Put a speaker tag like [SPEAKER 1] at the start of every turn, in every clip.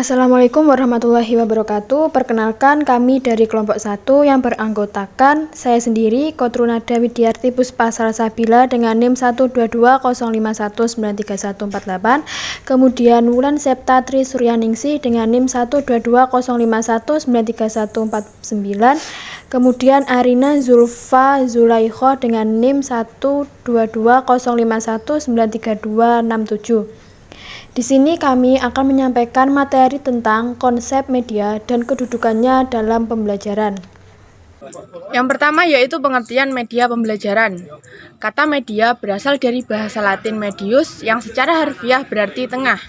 [SPEAKER 1] Assalamualaikum warahmatullahi wabarakatuh. Perkenalkan, kami dari kelompok 1 yang beranggotakan saya sendiri, Kotrunada Widyarti Puspa Salsabila dengan NIM 12205193148. Kemudian Wulan Septa Tri Suryaningsih dengan NIM 12205193149. Kemudian Arina Zulfa Zulaikho dengan NIM 12205193267. Di sini kami akan menyampaikan materi tentang konsep media dan kedudukannya dalam pembelajaran.
[SPEAKER 2] Yang pertama yaitu pengertian media pembelajaran. Kata media berasal dari bahasa Latin medius yang secara harfiah berarti tengah.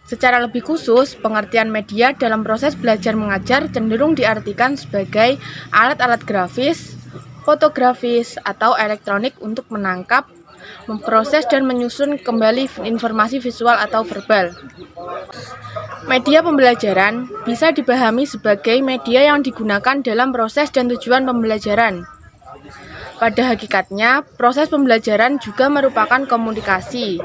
[SPEAKER 2] Secara lebih khusus, pengertian media dalam proses belajar mengajar cenderung diartikan sebagai alat-alat grafis, fotografis, atau elektronik untuk menangkap, memproses dan menyusun kembali informasi visual atau verbal. Media pembelajaran bisa dipahami sebagai media yang digunakan dalam proses dan tujuan pembelajaran. Pada hakikatnya, proses pembelajaran juga merupakan komunikasi.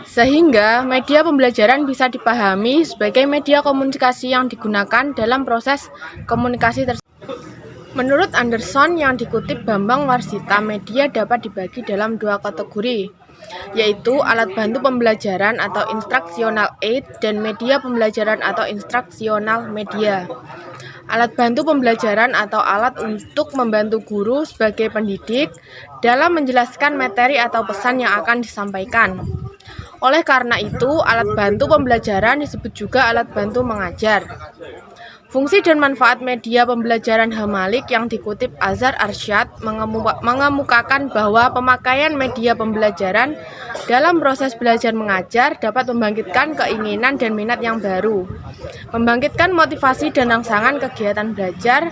[SPEAKER 2] Sehingga media pembelajaran bisa dipahami sebagai media komunikasi yang digunakan dalam proses komunikasi tersebut. Menurut Anderson yang dikutip Bambang Warsita, media dapat dibagi dalam dua kategori, yaitu alat bantu pembelajaran atau instructional aid dan media pembelajaran atau instructional media. Alat bantu pembelajaran atau alat untuk membantu guru sebagai pendidik dalam menjelaskan materi atau pesan yang akan disampaikan. Oleh karena itu, alat bantu pembelajaran disebut juga alat bantu mengajar. Fungsi dan manfaat media pembelajaran H. Malik yang dikutip Azhar Arsyad mengemukakan bahwa pemakaian media pembelajaran dalam proses belajar mengajar dapat membangkitkan keinginan dan minat yang baru, membangkitkan motivasi dan rangsangan kegiatan belajar,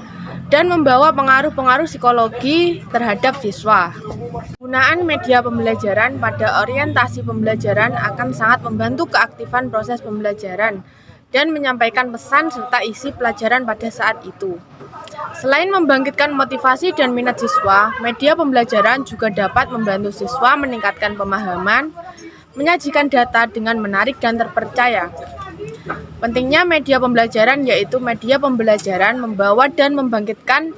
[SPEAKER 2] dan membawa pengaruh-pengaruh psikologi terhadap siswa. Penggunaan media pembelajaran pada orientasi pembelajaran akan sangat membantu keaktifan proses pembelajaran dan menyampaikan pesan serta isi pelajaran pada saat itu. Selain membangkitkan motivasi dan minat siswa, media pembelajaran juga dapat membantu siswa meningkatkan pemahaman, menyajikan data dengan menarik dan terpercaya. Pentingnya media pembelajaran yaitu media pembelajaran membawa dan membangkitkan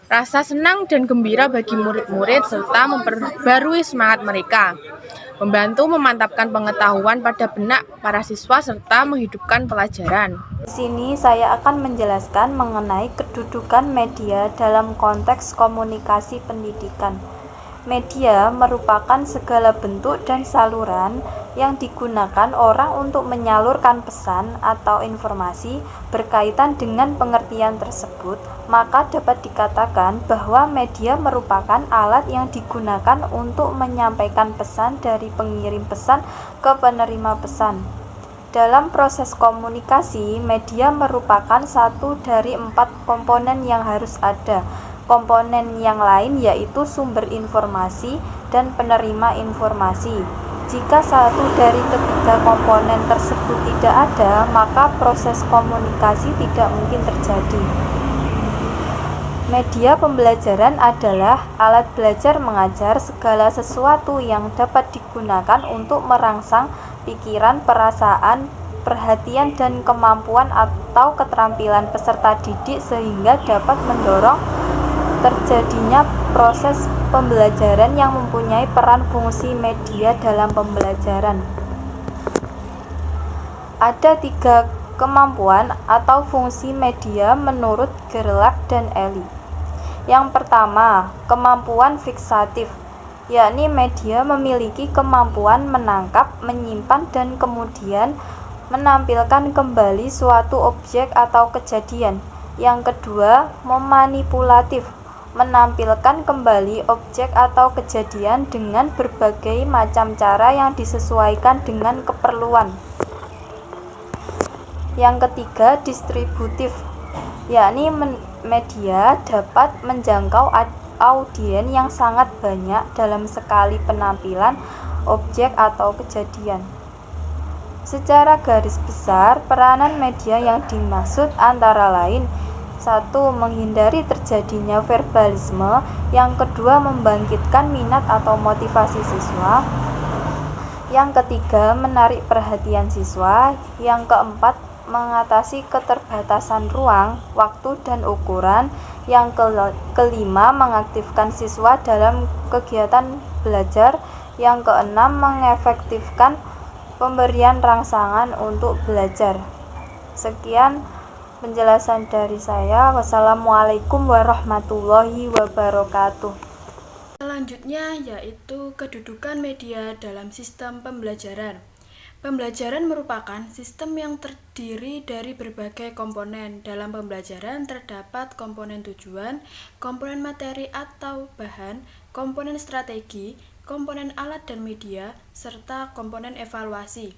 [SPEAKER 2] rasa senang dan gembira bagi murid-murid serta memperbarui semangat mereka, membantu memantapkan pengetahuan pada benak para siswa serta menghidupkan pelajaran.
[SPEAKER 3] Di sini saya akan menjelaskan mengenai kedudukan media dalam konteks komunikasi pendidikan. Media merupakan segala bentuk dan saluran yang digunakan orang untuk menyalurkan pesan atau informasi berkaitan dengan pengertian tersebut, maka dapat dikatakan bahwa media merupakan alat yang digunakan untuk menyampaikan pesan dari pengirim pesan ke penerima pesan. Dalam proses komunikasi, media merupakan satu dari 4 komponen yang harus ada. Komponen yang lain yaitu sumber informasi dan penerima informasi. Jika satu dari ketiga komponen tersebut tidak ada, maka proses komunikasi tidak mungkin terjadi. Media pembelajaran adalah alat belajar mengajar segala sesuatu yang dapat digunakan untuk merangsang pikiran, perasaan, perhatian, dan kemampuan atau keterampilan peserta didik sehingga dapat mendorong terjadinya proses pembelajaran yang mempunyai peran fungsi media dalam pembelajaran. Ada 3 kemampuan atau fungsi media menurut Gerlach dan Eli. Yang pertama, kemampuan fiksatif, yakni media memiliki kemampuan menangkap, menyimpan, dan kemudian menampilkan kembali suatu objek atau kejadian. Yang kedua, memanipulatif, menampilkan kembali objek atau kejadian dengan berbagai macam cara yang disesuaikan dengan keperluan. Yang ketiga, distributif, yakni media dapat menjangkau audiens yang sangat banyak dalam sekali penampilan objek atau kejadian. Secara garis besar, peranan media yang dimaksud antara lain: 1. Menghindari terjadinya verbalisme. Yang kedua, membangkitkan minat atau motivasi siswa. Yang ketiga, menarik perhatian siswa. Yang keempat, mengatasi keterbatasan ruang, waktu, dan ukuran. Yang kelima, mengaktifkan siswa dalam kegiatan belajar. Yang keenam, mengefektifkan pemberian rangsangan untuk belajar. Sekian penjelasan dari saya. Wassalamualaikum warahmatullahi wabarakatuh.
[SPEAKER 1] Selanjutnya yaitu kedudukan media dalam sistem pembelajaran. Pembelajaran merupakan sistem yang terdiri dari berbagai komponen. Dalam pembelajaran terdapat komponen tujuan, komponen materi atau bahan, komponen strategi, komponen alat dan media, serta komponen evaluasi.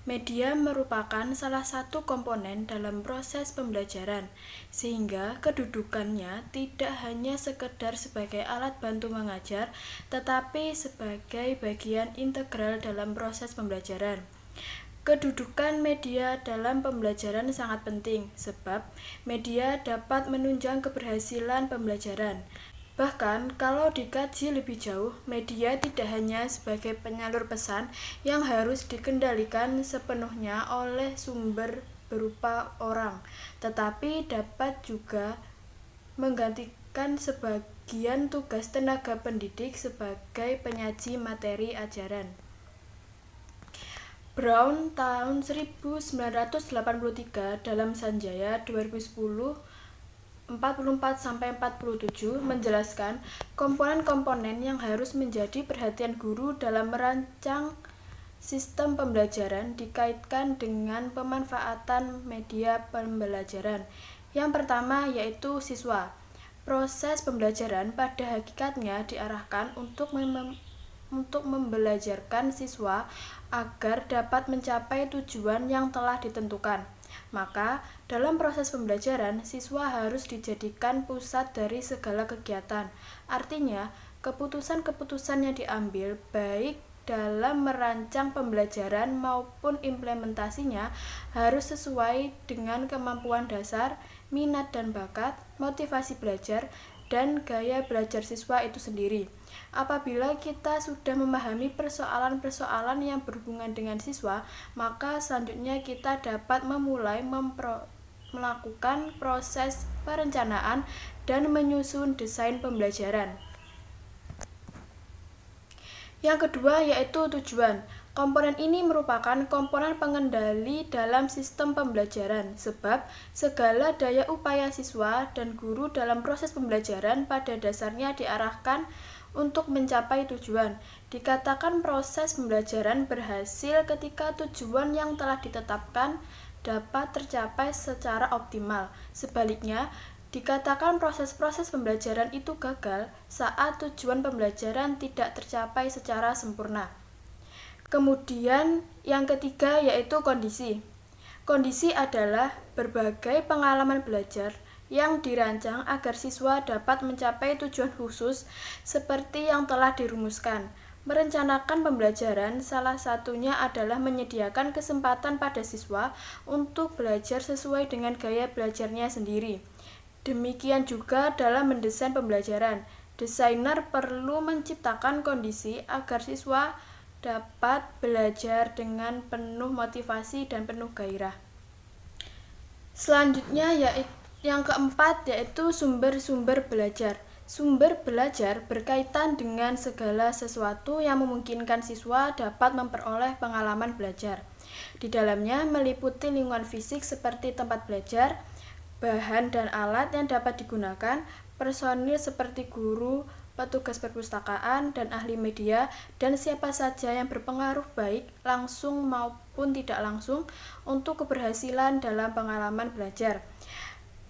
[SPEAKER 1] Media merupakan salah satu komponen dalam proses pembelajaran, sehingga kedudukannya tidak hanya sekedar sebagai alat bantu mengajar, tetapi sebagai bagian integral dalam proses pembelajaran. Kedudukan media dalam pembelajaran sangat penting, sebab media dapat menunjang keberhasilan pembelajaran. Bahkan, kalau dikaji lebih jauh, media tidak hanya sebagai penyalur pesan yang harus dikendalikan sepenuhnya oleh sumber berupa orang, tetapi dapat juga menggantikan sebagian tugas tenaga pendidik sebagai penyaji materi ajaran. Brown tahun 1983 dalam Sanjaya 2010 44-47 menjelaskan komponen-komponen yang harus menjadi perhatian guru dalam merancang sistem pembelajaran dikaitkan dengan pemanfaatan media pembelajaran. Yang pertama yaitu siswa. Proses pembelajaran pada hakikatnya diarahkan untuk membelajarkan siswa agar dapat mencapai tujuan yang telah ditentukan. Maka, dalam proses pembelajaran, siswa harus dijadikan pusat dari segala kegiatan. Artinya, keputusan-keputusan yang diambil, baik dalam merancang pembelajaran maupun implementasinya, harus sesuai dengan kemampuan dasar, minat dan bakat, motivasi belajar, dan gaya belajar siswa itu sendiri. Apabila kita sudah memahami persoalan-persoalan yang berhubungan dengan siswa, maka selanjutnya kita dapat memulai melakukan proses perencanaan dan menyusun desain pembelajaran. Yang kedua yaitu tujuan. Komponen ini merupakan komponen pengendali dalam sistem pembelajaran, sebab segala daya upaya siswa dan guru dalam proses pembelajaran pada dasarnya diarahkan untuk mencapai tujuan. Dikatakan proses pembelajaran berhasil ketika tujuan yang telah ditetapkan dapat tercapai secara optimal. Sebaliknya, dikatakan proses-proses pembelajaran itu gagal saat tujuan pembelajaran tidak tercapai secara sempurna. Kemudian yang ketiga yaitu kondisi. Kondisi adalah berbagai pengalaman belajar yang dirancang agar siswa dapat mencapai tujuan khusus seperti yang telah dirumuskan. Merencanakan pembelajaran salah satunya adalah menyediakan kesempatan pada siswa untuk belajar sesuai dengan gaya belajarnya sendiri. Demikian juga dalam mendesain pembelajaran. Desainer perlu menciptakan kondisi agar siswa dapat belajar dengan penuh motivasi dan penuh gairah. Selanjutnya yang keempat yaitu sumber-sumber belajar. Sumber belajar berkaitan dengan segala sesuatu yang memungkinkan siswa dapat memperoleh pengalaman belajar. Di dalamnya meliputi lingkungan fisik seperti tempat belajar, bahan dan alat yang dapat digunakan, personil seperti guru, petugas perpustakaan, dan ahli media, dan siapa saja yang berpengaruh baik langsung maupun tidak langsung untuk keberhasilan dalam pengalaman belajar.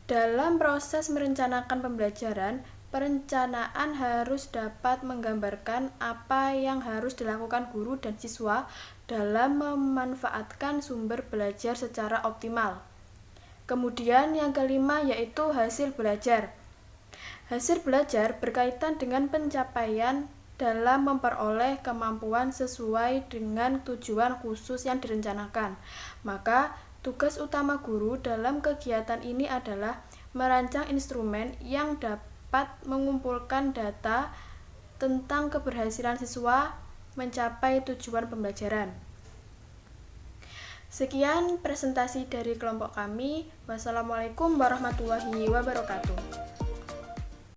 [SPEAKER 1] Dalam proses merencanakan pembelajaran, perencanaan harus dapat menggambarkan apa yang harus dilakukan guru dan siswa dalam memanfaatkan sumber belajar secara optimal. Kemudian yang kelima yaitu hasil belajar. Hasil belajar berkaitan dengan pencapaian dalam memperoleh kemampuan sesuai dengan tujuan khusus yang direncanakan. Maka, tugas utama guru dalam kegiatan ini adalah merancang instrumen yang dapat mengumpulkan data tentang keberhasilan siswa mencapai tujuan pembelajaran. Sekian presentasi dari kelompok kami. Wassalamualaikum warahmatullahi wabarakatuh.